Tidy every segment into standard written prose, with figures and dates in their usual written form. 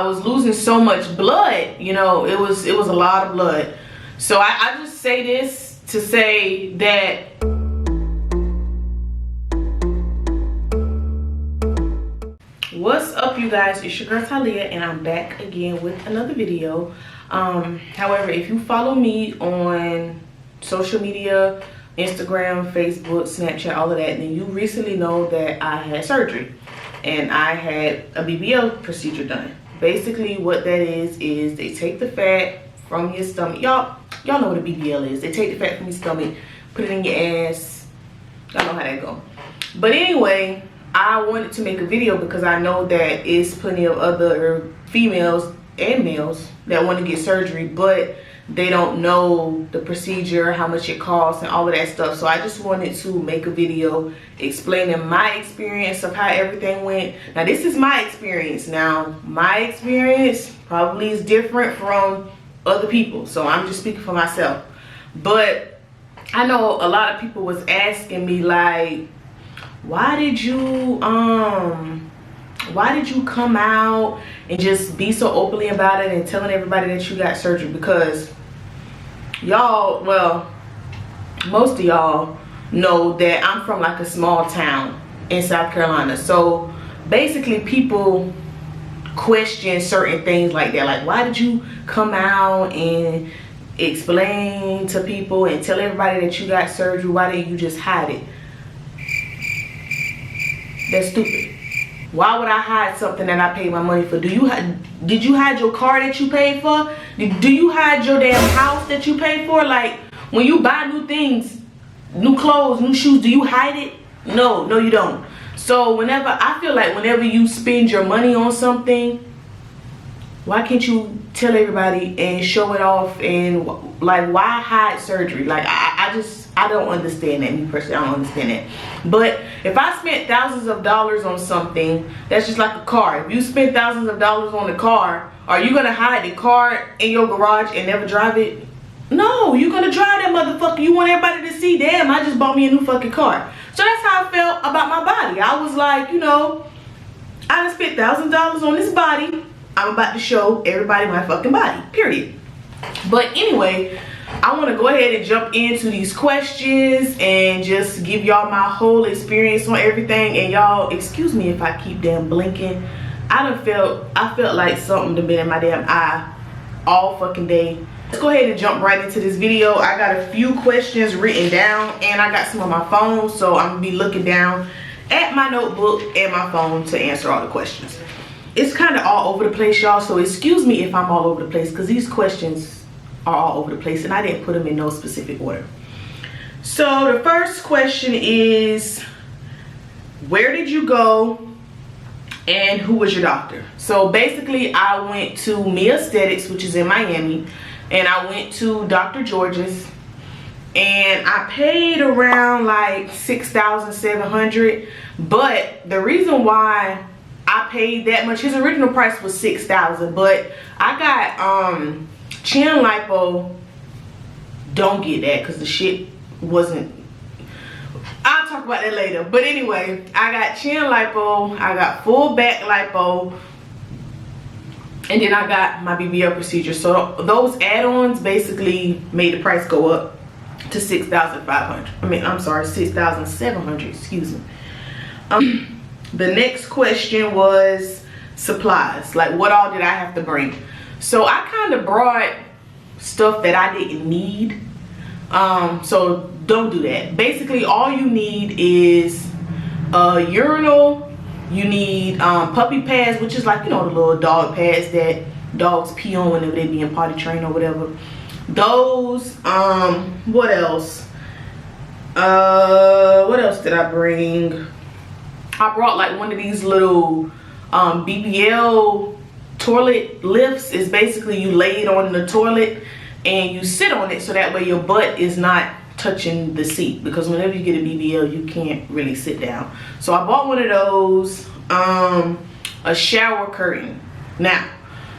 I was losing so much blood, you know, it was a lot of blood. So I just say this to say that what's up, you guys? It's your girl Talia, and I'm back again with another video. However, if you follow me on social media, Instagram, Facebook, Snapchat, all of that, then you recently know that I had surgery and I had a BBL procedure done. Basically what that is they take the fat from your stomach. Y'all know what a BBL is. They take the fat from your stomach, put it in your ass. Y'all know how that go. But anyway, I wanted to make a video because I know that it's plenty of other females and males that want to get surgery, but they don't know the procedure, how much it costs, and all of that stuff. So I just wanted to make a video explaining my experience of how everything went. Now this is my experience. Now my experience probably is different from other people, so I'm just speaking for myself. But I know a lot of people was asking me like, why did you come out and just be so openly about it and telling everybody that you got surgery? Because y'all, well, most of y'all know that I'm from like a small town in South Carolina. So basically people question certain things like that. Like, why did you come out and explain to people and tell everybody that you got surgery? Why didn't you just hide it? That's stupid. Why would I hide something that I paid my money for? Did you hide your car that you paid for? Do you hide your damn house that you paid for? Like, when you buy new things, new clothes, new shoes, do you hide it? No, you don't. So I feel like whenever you spend your money on something, why can't you tell everybody and show it off? And like, why hide surgery? Like, I don't understand that. Me personally, I don't understand that. But if I spent thousands of dollars on something, that's just like a car. If you spend thousands of dollars on a car, are you gonna hide the car in your garage and never drive it? No, you're gonna drive that motherfucker. You want everybody to see, damn, I just bought me a new fucking car. So that's how I felt about my body. I was like, you know, I done spent thousands of dollars on this body. I'm about to show everybody my fucking body, period. But anyway, I want to go ahead and jump into these questions and just give y'all my whole experience on everything. And y'all, excuse me if I keep damn blinking. I felt like something done been in my damn eye all fucking day. Let's go ahead and jump right into this video. I got a few questions written down and I got some on my phone, so I'm gonna be looking down at my notebook and my phone to answer all the questions. It's kind of all over the place, y'all, so excuse me if I'm all over the place, because these questions are all over the place and I didn't put them in no specific order. So the first question is, where did you go and who was your doctor? So basically I went to Me Aesthetics, which is in Miami, and I went to Dr.Giorgis, and I paid around like $6,700. But the reason why I paid that much, his original price was $6,000, but I got chin lipo. Don't get that because the shit wasn't, I'll talk about that later. But anyway, I got chin lipo, I got full back lipo, and then I got my BBL procedure. So those add-ons basically made the price go up to $6,500. I mean, I'm sorry, $6,700, excuse me. The next question was supplies. Like, what all did I have to bring? So I kind of brought stuff that I didn't need. So don't do that. Basically, all you need is a urinal. You need puppy pads, which is like, you know, the little dog pads that dogs pee on whenever they be in potty train or whatever. Those, what else? What else did I bring? I brought like one of these little BBL toilet lifts. Is basically you lay it on the toilet and you sit on it so that way your butt is not touching the seat, because whenever you get a BBL you can't really sit down. So I bought one of those. A shower curtain. Now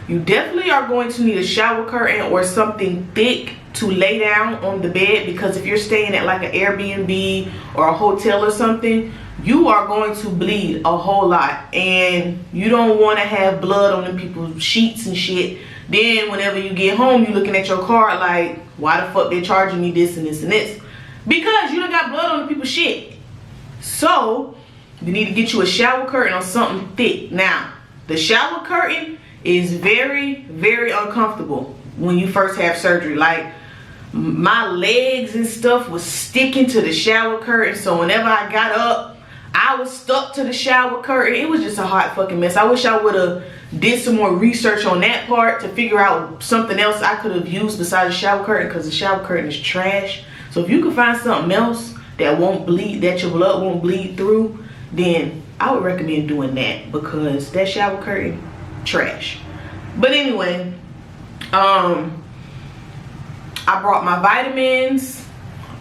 you definitely are going to need a shower curtain or something thick to lay down on the bed, because if you're staying at like an Airbnb or a hotel or something, you are going to bleed a whole lot, and you don't want to have blood on them people's sheets and shit. Then whenever you get home, you looking at your card like, why the fuck they charging me this and this and this? Because you done got blood on the people's shit. So you need to get you a shower curtain or something thick. Now, the shower curtain is very, very uncomfortable when you first have surgery. Like, my legs and stuff was sticking to the shower curtain, so whenever I got up, I was stuck to the shower curtain. It was just a hot fucking mess. I wish I would have did some more research on that part to figure out something else I could have used besides the shower curtain, because the shower curtain is trash. So if you can find something else that won't bleed, that your blood won't bleed through, then I would recommend doing that, because that shower curtain, trash. But anyway, I brought my vitamins.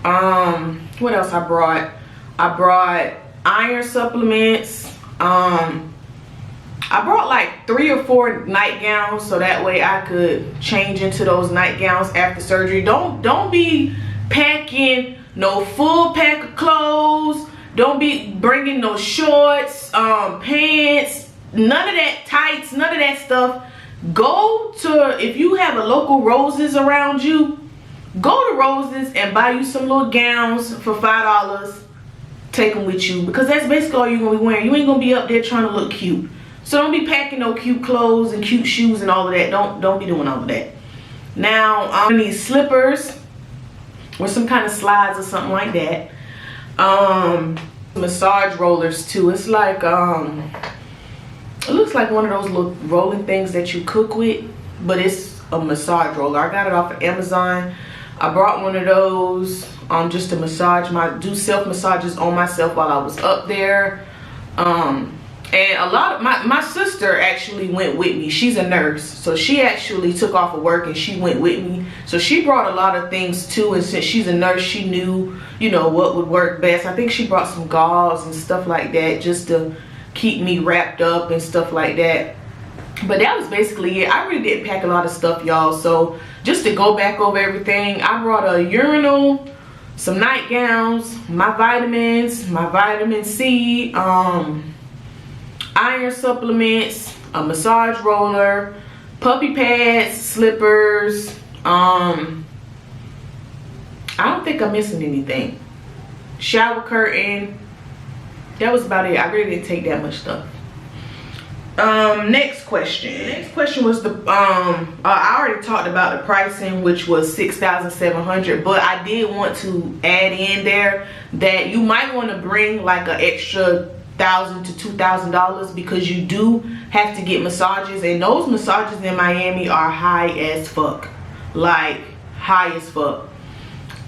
What else I brought? I brought iron supplements. I brought like 3 or 4 nightgowns, so that way I could change into those nightgowns after surgery. Don't be packing no full pack of clothes. Don't be bringing no shorts, pants, none of that, tights, none of that stuff. Go to, if you have a local Roses around you, go to Roses and buy you some little gowns for $5. Take them with you, because that's basically all you're gonna be wearing. You ain't gonna be up there trying to look cute. So don't be packing no cute clothes and cute shoes and all of that. Don't be doing all of that. Now, I need slippers or some kind of slides or something like that. Massage rollers too. It's like it looks like one of those little rolling things that you cook with, but it's a massage roller. I got it off of Amazon. I brought one of those just to massage do self massages on myself while I was up there. And a lot of my sister actually went with me. She's a nurse, so she actually took off of work and she went with me. So she brought a lot of things too, and since she's a nurse, she knew, you know, what would work best. I think she brought some gauze and stuff like that just to keep me wrapped up and stuff like that. But that was basically it. I really didn't pack a lot of stuff, y'all. So just to go back over everything, I brought a urinal, some nightgowns, my vitamins, my vitamin C, iron supplements, a massage roller, puppy pads, slippers. I don't think I'm missing anything. Shower curtain. That was about it. I really didn't take that much stuff. Next question. Next question was I already talked about the pricing, which was $6,700, but I did want to add in there that you might want to bring like an extra $1,000 to $2,000, because you do have to get massages, and those massages in Miami are high as fuck, like high as fuck,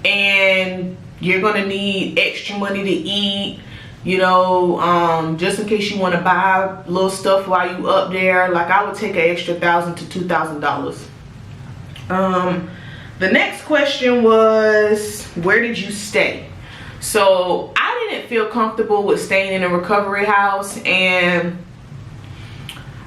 and you're gonna need extra money to eat, you know, just in case you want to buy little stuff while you up there. Like, I would take an extra $1,000 to $2,000. The next question was, where did you stay? So I didn't feel comfortable with staying in a recovery house, and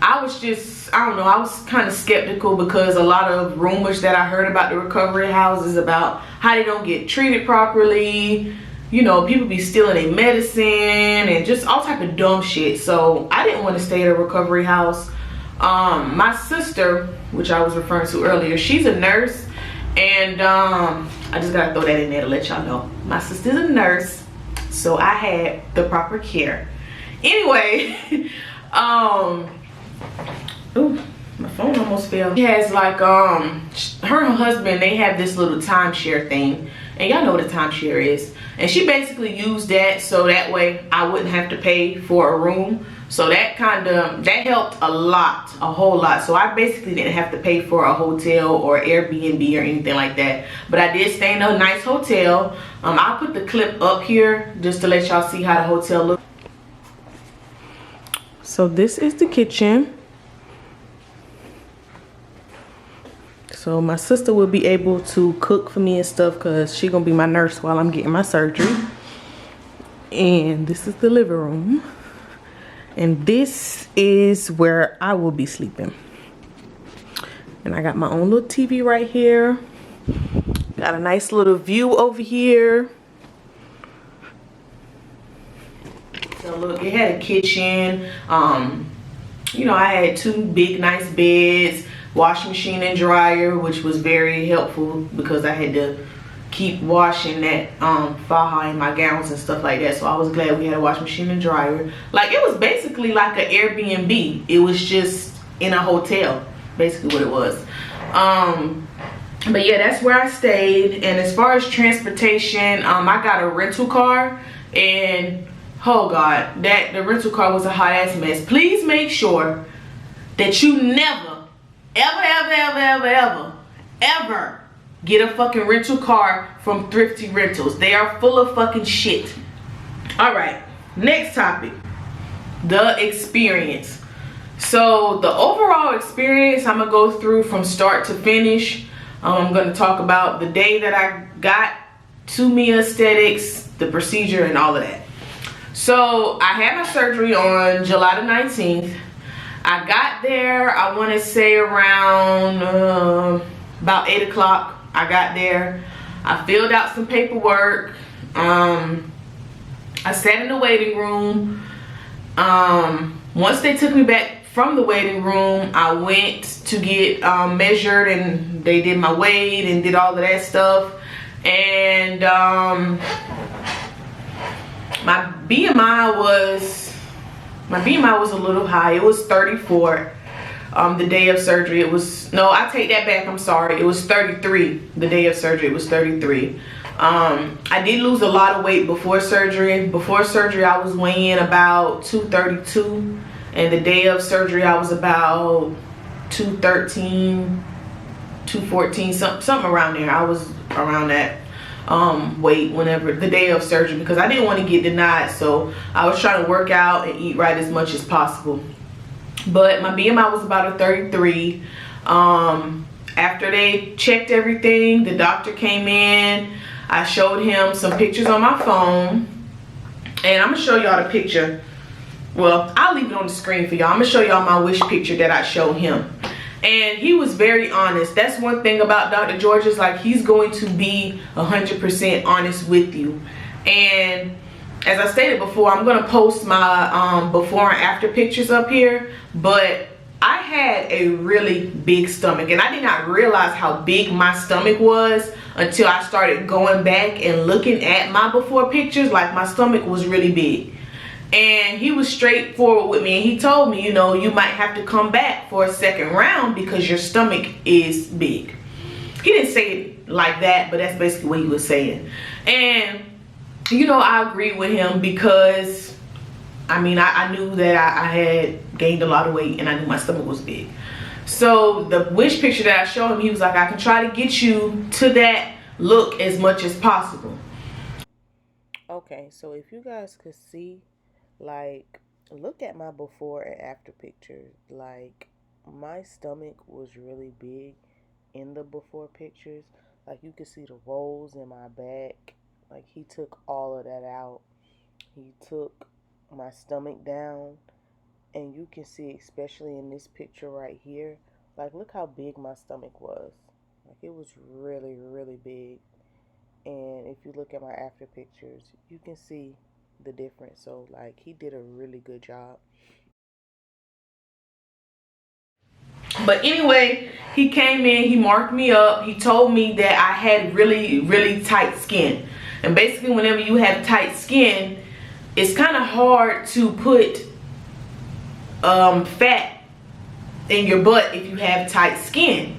I was just, I don't know, I was kind of skeptical, because a lot of rumors that I heard about the recovery houses about how they don't get treated properly, you know, people be stealing their medicine and just all type of dumb shit. So I didn't want to stay at a recovery house. My sister, which I was referring to earlier, she's a nurse, and I just gotta throw that in there to let y'all know. My sister's a nurse, so I had the proper care. Anyway, ooh, my phone almost fell. She has like, her and her husband, they have this little timeshare thing, and y'all know what a timeshare is. And she basically used that so that way I wouldn't have to pay for a room. So that helped a lot, a whole lot. So I basically didn't have to pay for a hotel or Airbnb or anything like that. But I did stay in a nice hotel. I'll put the clip up here just to let y'all see how the hotel looks. So this is the kitchen. So my sister will be able to cook for me and stuff, because she's gonna be my nurse while I'm getting my surgery. And this is the living room. And this is where I will be sleeping. And I got my own little TV right here. Got a nice little view over here. It had a kitchen. You know, I had 2 big nice beds, washing machine and dryer, which was very helpful because I had to keep washing that faja in my gowns and stuff like that. So I was glad we had a washing machine and dryer. Like, it was basically like an Airbnb. It was just in a hotel, basically what it was. But yeah, that's where I stayed. And as far as transportation, I got a rental car, and oh god, the rental car was a hot ass mess. Please make sure that you never ever get a fucking rental car from Thrifty Rentals. They are full of fucking shit. All right, next topic, the experience. So the overall experience, I'm gonna go through from start to finish. I'm gonna talk about the day that I got to Me Aesthetics, the procedure, and all of that. So I had my surgery on July the 19th. I got there, I want to say around about 8 o'clock. I got there. I filled out some paperwork. I sat in the waiting room. Once they took me back from the waiting room, I went to get measured, and they did my weight and did all of that stuff. And my BMI was a little high. It was 34 the day of surgery. It was, no, I take that back, I'm sorry. It was 33 the day of surgery. It was 33. I did lose a lot of weight before surgery. Before surgery, I was weighing about 232. And the day of surgery, I was about 213, 214, something around there. I was around that weight whenever the day of surgery, because I didn't want to get denied. So I was trying to work out and eat right as much as possible. But my BMI was about a 33. After they checked everything, the doctor came in. I showed him some pictures on my phone, and I'm gonna show y'all the picture. Well, I'll leave it on the screen for y'all. I'm gonna show y'all my wish picture that I showed him. And he was very honest. That's one thing about Dr.Giorgis, like, he's going to be 100% honest with you. And as I stated before, I'm gonna post my before and after pictures up here. But I had a really big stomach, and I did not realize how big my stomach was until I started going back and looking at my before pictures. Like, my stomach was really big. And he was straightforward with me, and he told me, you know, you might have to come back for a second round because your stomach is big. He didn't say it like that, but that's basically what he was saying. And, you know, I agreed with him because, I mean, I knew that I had gained a lot of weight, and I knew my stomach was big. So the wish picture that I showed him, he was like, I can try to get you to that look as much as possible. Okay, so if you guys could see, like, look at my before and after pictures. Like, my stomach was really big in the before pictures. Like, you could see the rolls in my back. Like, he took all of that out. He took my stomach down, and you can see, especially in this picture right here, like, look how big my stomach was. Like, it was really, really big. And if you look at my after pictures, you can see the difference. So, like, he did a really good job. But anyway, he came in, he marked me up, he told me that I had really, really tight skin. And basically, whenever you have tight skin, it's kind of hard to put fat in your butt if you have tight skin.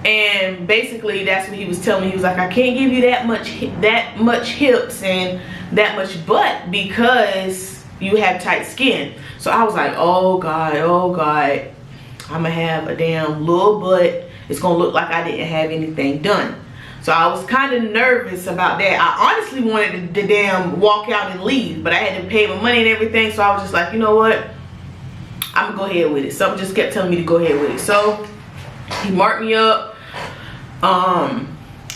And basically, that's what he was telling me. He was like, I can't give you that much hips and that much butt because you have tight skin. So I was like, oh god, I'm gonna have a damn little butt. It's gonna look like I didn't have anything done. So I was kind of nervous about that. I honestly wanted to damn walk out and leave, but I had to pay my money and everything. So I was just like, you know what, I'm gonna go ahead with it. Something just kept telling me to go ahead with it. So he marked me up.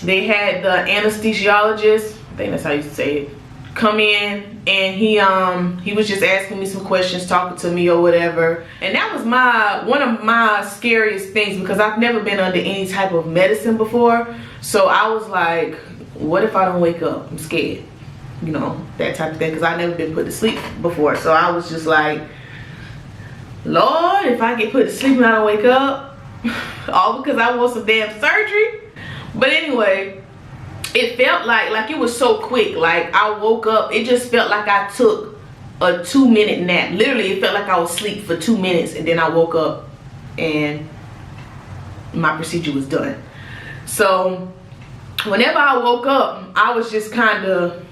They had the anesthesiologist, I think that's how you say it, come in, and he was just asking me some questions, talking to me or whatever. And that was one of my scariest things, because I've never been under any type of medicine before. So I was like, what if I don't wake up? I'm scared. you know, that type of thing, because I never been put to sleep before. So I was just like, Lord, if I get put to sleep and I don't wake up, all because I want some damn surgery. But anyway, it felt like it was so quick. Like, I woke up, it just felt like I took a 2-minute nap. Literally, it felt like I was asleep for 2 minutes, and then I woke up and my procedure was done. So whenever I woke up, I was just kind of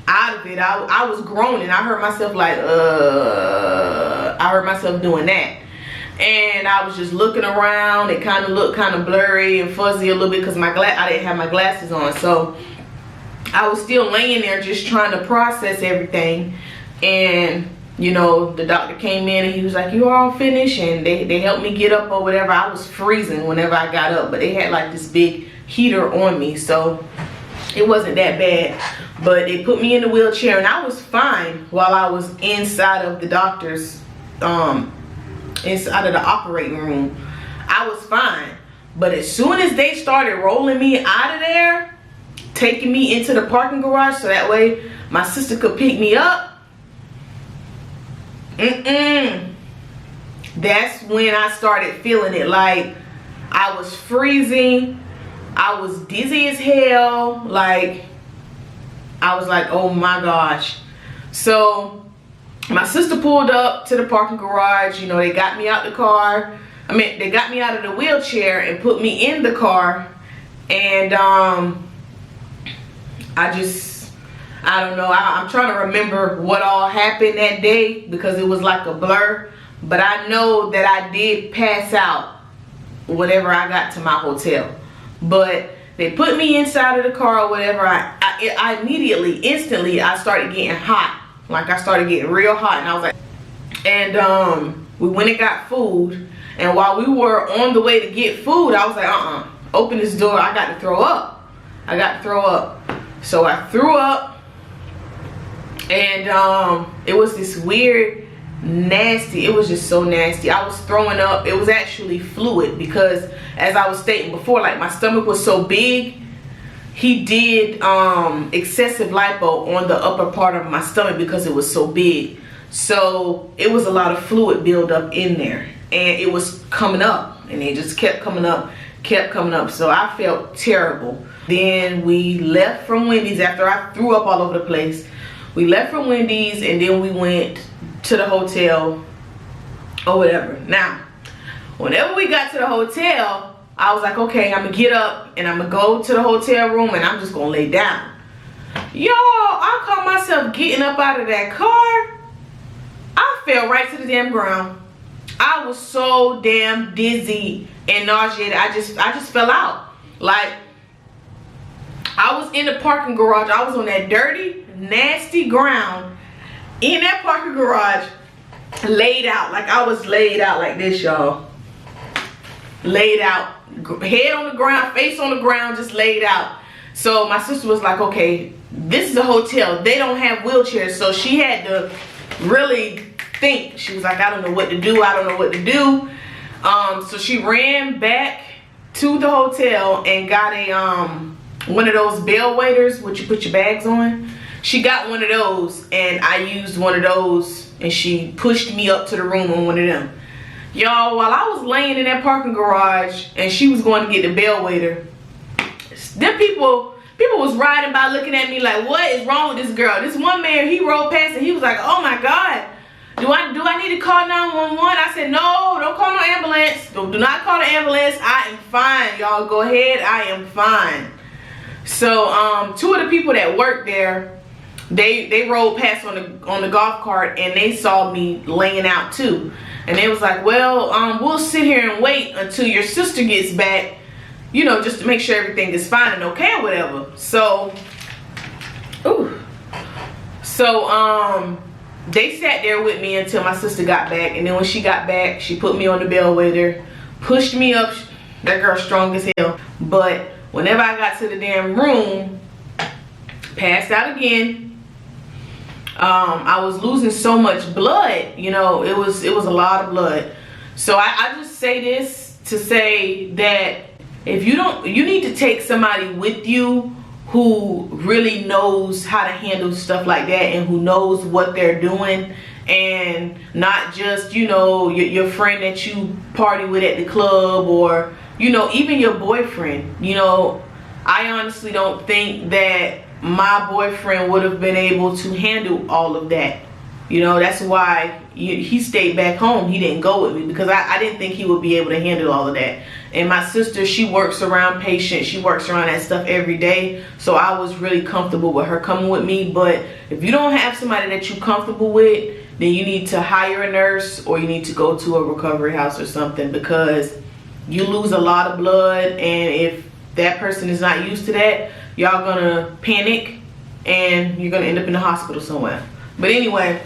out of it. I was groaning. I heard myself like, I heard myself doing that. And I was just looking around. It kind of looked kind of blurry and fuzzy a little bit because I didn't have my glasses on. So I was still laying there just trying to process everything. And, you know, the doctor came in and he was like, you all finished? And they helped me get up or whatever. I was freezing whenever I got up, but they had like this big heater on me, so it wasn't that bad. But they put me in the wheelchair, and I was fine while I was inside of the doctor's inside of the operating room. I was fine. But as soon as they started rolling me out of there, taking me into the parking garage so that way my sister could pick me up, that's when I started feeling it. Like, I was freezing, I was dizzy as hell. Like, I was like, oh my gosh. So my sister pulled up to the parking garage. You know, they got me out the car. They got me out of the wheelchair and put me in the car. And I don't know. I'm trying to remember what all happened that day because it was like a blur. But I know that I did pass out whenever I got to my hotel. But they put me inside of the car or whatever. I immediately, instantly, I started getting hot. Like, I started getting real hot, and I was like, and we went and got food. And while we were on the way to get food, I was like, open this door. I got to throw up. I got to throw up. So I threw up, and it was this weird, nasty, it was just so nasty. I was throwing up. It was actually fluid because, as I was stating before, like, my stomach was so big. He did excessive lipo on the upper part of my stomach because it was so big. So it was a lot of fluid buildup in there, and it was coming up, and it just kept coming up, kept coming up. So I felt terrible. Then we left from Wendy's after I threw up all over the place. We left from Wendy's, and then we went to the hotel or whatever. Now, whenever we got to the hotel, I was like, okay, I'm gonna get up and I'm gonna go to the hotel room and I'm just gonna lay down. Y'all, I caught myself getting up out of that car. I fell right to the damn ground. I was so damn dizzy and nauseated. I just fell out. Like, I was in the parking garage. I was on that dirty, nasty ground in that parking garage, laid out. Like, I was laid out like this, y'all. Laid out, head on the ground, face on the ground, just laid out. So my sister was like, okay, this is a hotel. They don't have wheelchairs. So she had to really think. She was like, I don't know what to do. I don't know what to do. So she ran back to the hotel and got a one of those bell waiters, which you put your bags on. She got one of those, and I used one of those, and she pushed me up to the room on one of them. Y'all, while I was laying in that parking garage and she was going to get the bell waiter, them people was riding by looking at me like, what is wrong with this girl? This one man, he rode past and he was like, oh my God, do I need to call 911? I said, no, don't call no ambulance. Do not call the ambulance. I am fine, y'all. Go ahead, I am fine. So two of the people that worked there, they rode past on the golf cart, and they saw me laying out too. And they was like, well, we'll sit here and wait until your sister gets back, you know, just to make sure everything is fine and okay or whatever. So, they sat there with me until my sister got back. And then when she got back, she put me on the bellwether, pushed me up. That girl's strong as hell. But whenever I got to the damn room, passed out again. I was losing so much blood, you know, it was a lot of blood. So I just say this to say that if you need to take somebody with you who really knows how to handle stuff like that and who knows what they're doing, and not just, you know, your friend that you party with at the club, or, you know, even your boyfriend. You know, I honestly don't think that my boyfriend would have been able to handle all of that. You know, that's why he stayed back home. He didn't go with me, because I didn't think he would be able to handle all of that. And my sister, she works around patients. She works around that stuff every day. So I was really comfortable with her coming with me. But if you don't have somebody that you're comfortable with, then you need to hire a nurse, or you need to go to a recovery house or something, because you lose a lot of blood. And if that person is not used to that, y'all gonna panic and you're gonna end up in the hospital somewhere. But anyway,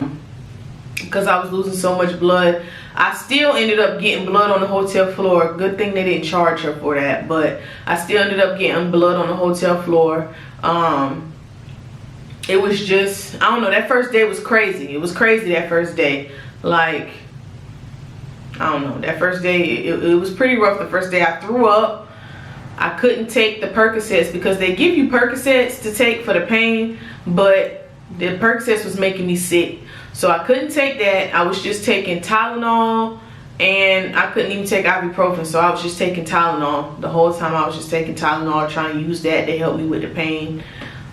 because I was losing so much blood, I still ended up getting blood on the hotel floor. Good thing they didn't charge her for that, but I still ended up getting blood on the hotel floor. It was just, I don't know, that first day was crazy. It was crazy that first day. Like, I don't know, that first day, it was pretty rough. The first day I threw up. I couldn't take the Percocets, because they give you Percocets to take for the pain, but the Percocets was making me sick. So I couldn't take that. I was just taking Tylenol, and I couldn't even take ibuprofen. So I was just taking Tylenol. The whole time I was just taking Tylenol, trying to use that to help me with the pain.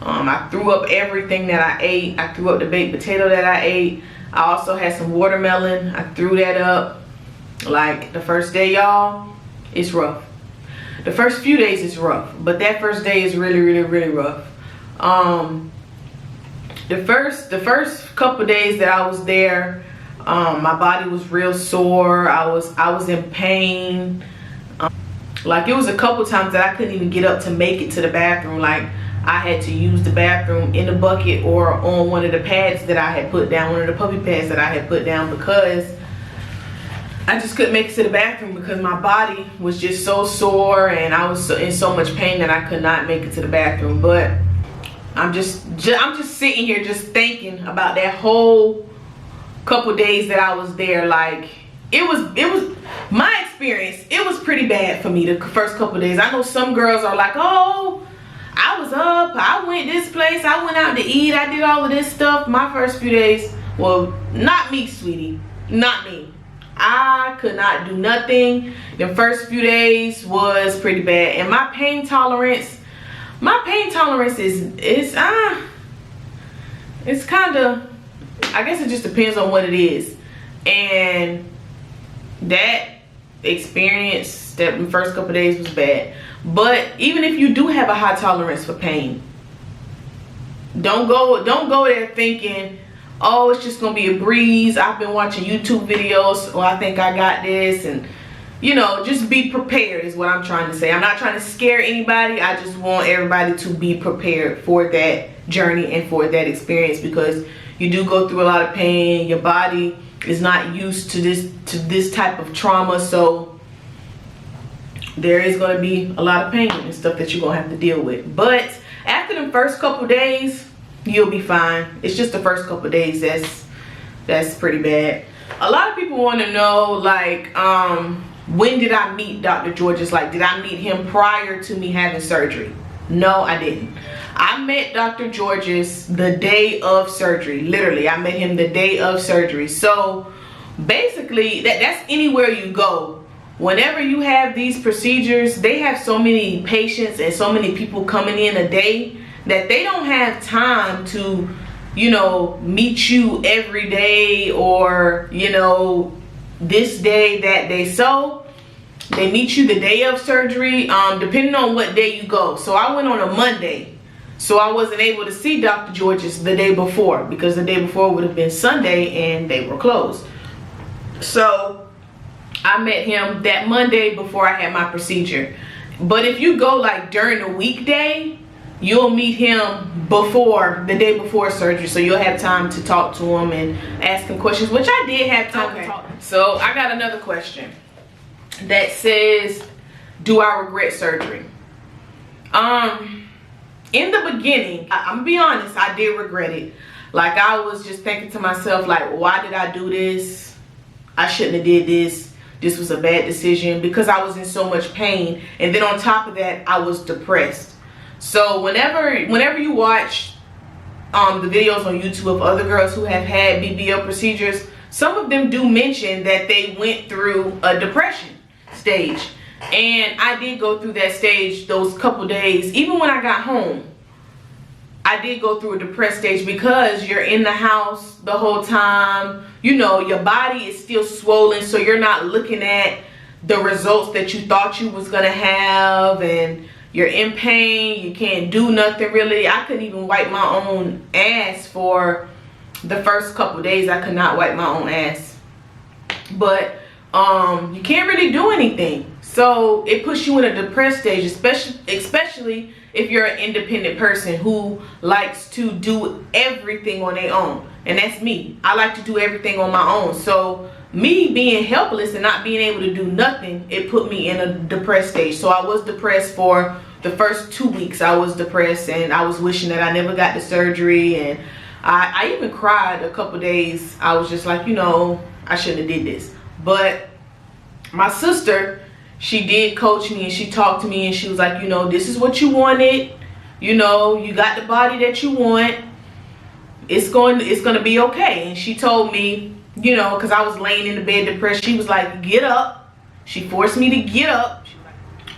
I threw up everything that I ate. I threw up the baked potato that I ate. I also had some watermelon. I threw that up. Like, the first day, y'all, it's rough. The first few days is rough, but that first day is really, really, really rough. The first couple days that I was there, my body was real sore. I was in pain. Like, it was a couple times that I couldn't even get up to make it to the bathroom. Like, I had to use the bathroom in the bucket or on one of the pads that I had put down, one of the puppy pads that I had put down, because I just couldn't make it to the bathroom, because my body was just so sore and I was in so much pain that I could not make it to the bathroom. But I'm just sitting here just thinking about that whole couple days that I was there. Like, it was my experience. It was pretty bad for me the first couple days. I know some girls are like, oh, I was up, I went this place, I went out to eat, I did all of this stuff. My first few days, well, not me, sweetie, not me. I could not do nothing. The first few days was pretty bad, and my pain tolerance is it's kind of, I guess it just depends on what it is. And that experience, that first couple days was bad. But even if you do have a high tolerance for pain, don't go there thinking, oh, it's just gonna be a breeze. I've been watching YouTube videos, or I think I got this. And, you know, just be prepared is what I'm trying to say. I'm not trying to scare anybody. I just want everybody to be prepared for that journey and for that experience, because you do go through a lot of pain. Your body is not used to this type of trauma, so there is going to be a lot of pain and stuff that you're going to have to deal with. But after the first couple days, you'll be fine. It's just the first couple days that's pretty bad. A lot of people want to know, like, when did I meet Dr.Giorgis? Like, did I meet him prior to me having surgery? No, I didn't. I met Dr.Giorgis the day of surgery. Literally, I met him the day of surgery. So basically, that's anywhere you go. Whenever you have these procedures, they have so many patients and so many people coming in a day that they don't have time to, you know, meet you every day, or, you know, this day, that day. So they meet you the day of surgery, depending on what day you go. So I went on a Monday, so I wasn't able to see Dr.Giorgis the day before, because the day before would have been Sunday and they were closed. So I met him that Monday before I had my procedure. But if you go like during the weekday, you'll meet him before, the day before surgery, so you'll have time to talk to him and ask him questions, which I did have time to talk. So I got another question that says, do I regret surgery? In the beginning, I'm gonna be honest, I did regret it. Like, I was just thinking to myself, like, why did I do this? I shouldn't have did this. This was a bad decision, because I was in so much pain. And then on top of that, I was depressed. So whenever you watch the videos on YouTube of other girls who have had BBL procedures, some of them do mention that they went through a depression stage. And I did go through that stage those couple days. Even when I got home, I did go through a depressed stage because you're in the house the whole time. You know, your body is still swollen, so you're not looking at the results that you thought you was gonna have, and you're in pain. You can't do nothing really. I couldn't even wipe my own ass for the first couple days. I could not wipe my own ass. But you can't really do anything. So it puts you in a depressed stage, especially if you're an independent person who likes to do everything on their own. And that's me. I like to do everything on my own. So me being helpless and not being able to do nothing, it put me in a depressed stage. So I was depressed for the first 2 weeks. I was depressed, and I was wishing that I never got the surgery. And I even cried a couple days. I was just like, you know, I shouldn't have did this. But my sister, she did coach me, and she talked to me, and she was like, you know, this is what you wanted. You know, you got the body that you want. It's going to be okay. And she told me, you know, because I was laying in the bed depressed, she was like, get up. She forced me to get up.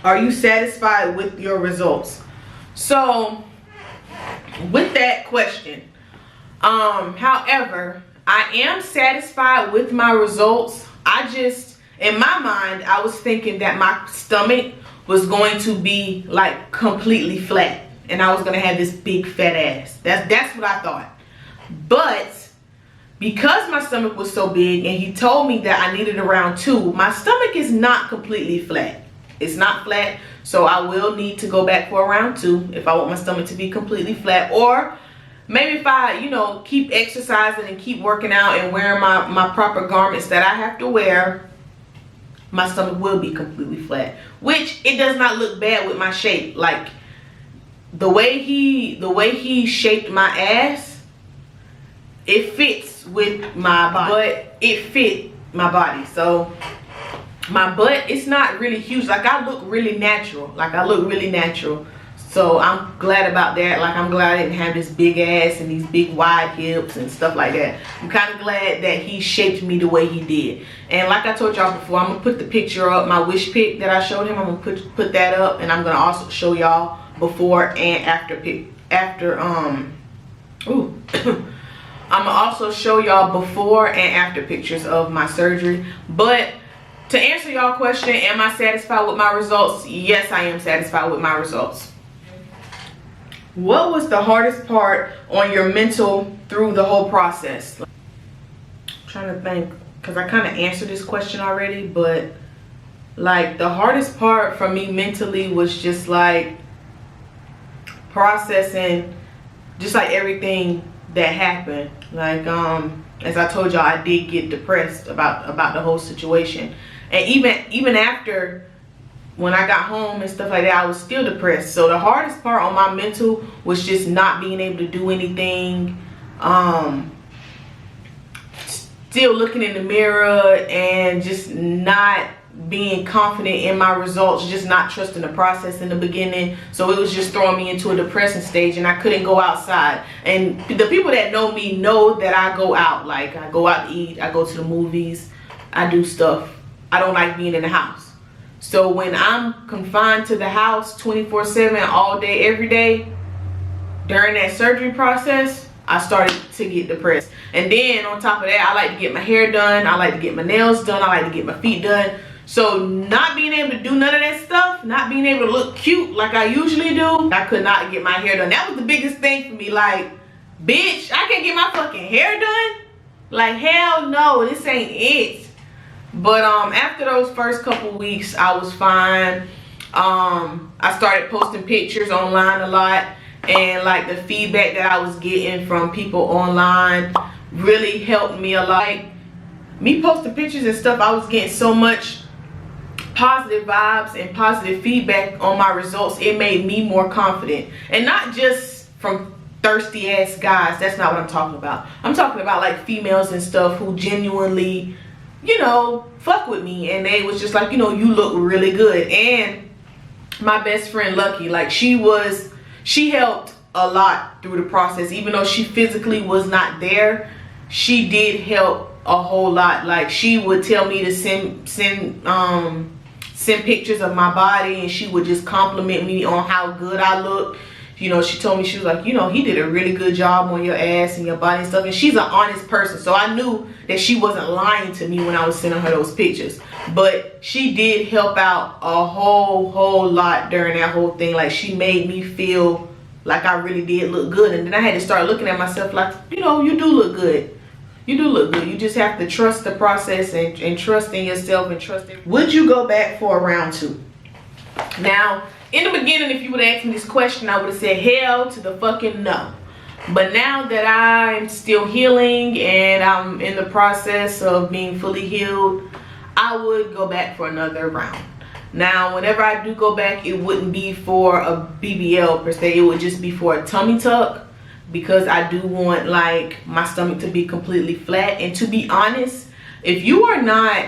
Are you satisfied with your results? So with that question, however, I am satisfied with my results. In my mind, I was thinking that my stomach was going to be like completely flat, and I was gonna have this big fat ass. That's what I thought. But because my stomach was so big, and he told me that I needed around 2, my stomach is not completely flat. It's not flat, so I will need to go back for around 2 if I want my stomach to be completely flat. Or maybe if I, you know, keep exercising and keep working out and wearing my proper garments that I have to wear, my stomach will be completely flat. Which it does not look bad with my shape. Like the way he shaped my ass, it fits with my body. But it fit my body. So my butt, it's not really huge. Like I look really natural. So I'm glad about that. Like I'm glad I didn't have this big ass and these big wide hips and stuff like that. I'm kind of glad that he shaped me the way he did. And like I told y'all before, I'm gonna put the picture up, my wish pic that I showed him. I'm gonna put that up, and I'm gonna also show y'all before and after I'm gonna also show y'all before and after pictures of my surgery. But to answer y'all question, am I satisfied with my results? Yes, I am satisfied with my results. What was the hardest part on your mental through the whole process? I'm trying to think, because I kind of answered this question already, but like the hardest part for me mentally was just like processing just like everything that happened. Like as I told y'all, I did get depressed about the whole situation. And even after, when I got home and stuff like that, I was still depressed. So the hardest part on my mental was just not being able to do anything. Still looking in the mirror and just not being confident in my results, just not trusting the process in the beginning. So it was just throwing me into a depressing stage, and I couldn't go outside. And the people that know me know that I go out. Like I go out to eat, I go to the movies, I do stuff. I don't like being in the house. So when I'm confined to the house 24/7 all day, every day, during that surgery process, I started to get depressed. And then on top of that, I like to get my hair done, I like to get my nails done, I like to get my feet done. So not being able to do none of that stuff, not being able to look cute like I usually do, I could not get my hair done. That was the biggest thing for me. Like, bitch, I can't get my fucking hair done? Like, hell no, this ain't it. But after those first couple weeks, I was fine. I started posting pictures online a lot, and like the feedback that I was getting from people online really helped me a lot. Like, me posting pictures and stuff, I was getting so much positive vibes and positive feedback on my results. It made me more confident, and not just from thirsty ass guys. That's not what I'm talking about. I'm talking about like females and stuff who genuinely, you know, fuck with me, and they was just like, you know, you look really good. And my best friend Lucky, like she she helped a lot through the process. Even though she physically was not there, she did help a whole lot. Like, she would tell me to send pictures of my body, and she would just compliment me on how good I looked. You know, she told me, she was like, you know, he did a really good job on your ass and your body and stuff. And she's an honest person, so I knew that she wasn't lying to me when I was sending her those pictures. But she did help out a whole lot during that whole thing. Like, she made me feel like I really did look good. And then I had to start looking at myself like, you know, you do look good. You do look good. You just have to trust the process and trust in yourself and trust it. Would you go back for a round 2? Now, in the beginning, if you would ask me this question, I would have said hell to the fucking no. But now that I'm still healing and I'm in the process of being fully healed, I would go back for another round. Now, whenever I do go back, it wouldn't be for a BBL per se. It would just be for a tummy tuck, because I do want, like, my stomach to be completely flat. And to be honest, if you are not,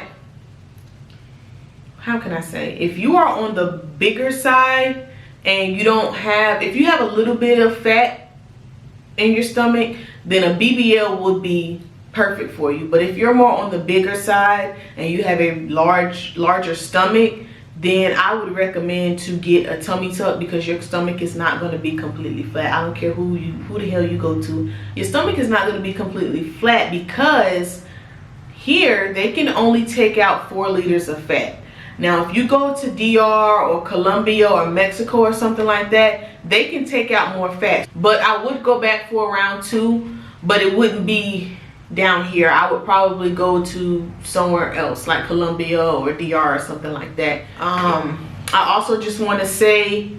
how can I say, if you are on the bigger side and you don't have, if you have a little bit of fat in your stomach, then a BBL would be perfect for you. But if you're more on the bigger side and you have a larger stomach, then I would recommend to get a tummy tuck, because your stomach is not going to be completely flat. I don't care who the hell you go to, your stomach is not going to be completely flat, because here they can only take out 4 liters of fat. Now, if you go to DR or Colombia or Mexico or something like that, they can take out more fat. But I would go back for round 2, but it wouldn't be down here. I would probably go to somewhere else, like Colombia or DR or something like that. I also just want to say,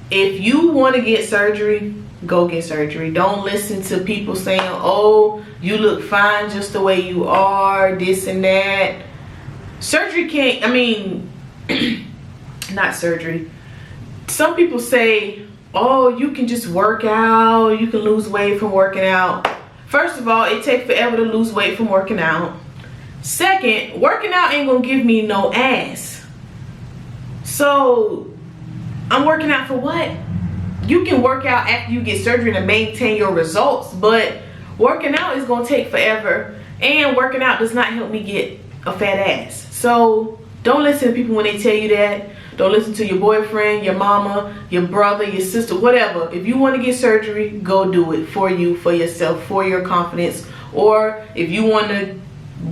if you want to get surgery, go get surgery. Don't listen to people saying, oh, you look fine just the way you are, this and that. Surgery can't, I mean, not surgery. Some people say, oh, you can just work out, you can lose weight from working out. First of all, it takes forever to lose weight from working out. Second, working out ain't gonna give me no ass. So, I'm working out for what? You can work out after you get surgery to maintain your results, but working out is gonna take forever, and working out does not help me get a fat ass. So don't listen to people when they tell you that. Don't listen to your boyfriend, your mama, your brother, your sister, whatever. If you want to get surgery, go do it for you, for yourself, for your confidence. Or if you want to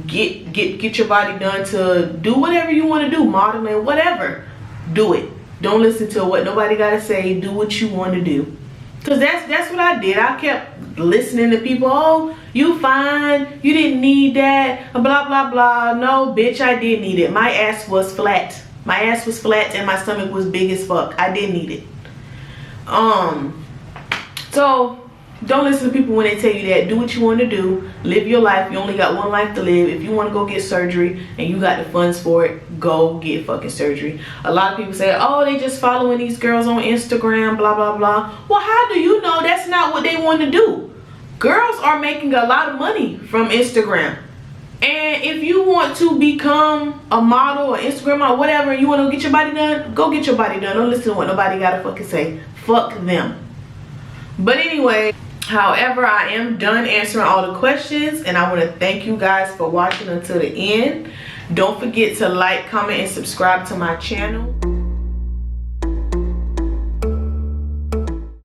get your body done to do whatever you want to do, modeling, whatever, do it. Don't listen to what nobody got to say. Do what you want to do. Because that's what I did. I kept listening to people. Oh, you fine. You didn't need that. Blah, blah, blah. No, bitch, I did need it. My ass was flat. My ass was flat and my stomach was big as fuck. I did need it. So don't listen to people when they tell you that. Do what you want to do. Live your life. You only got one life to live. If you want to go get surgery and you got the funds for it, go get fucking surgery. A lot of people say, oh, they just following these girls on Instagram, blah, blah, blah. Well, how do you know that's not what they want to do? Girls are making a lot of money from Instagram. And if you want to become a model or Instagram model, whatever, and you want to get your body done, go get your body done. Don't listen to what nobody got to fucking say. Fuck them. But anyway, however, I am done answering all the questions, and I want to thank you guys for watching until the end. Don't forget to like, comment, and subscribe to my channel.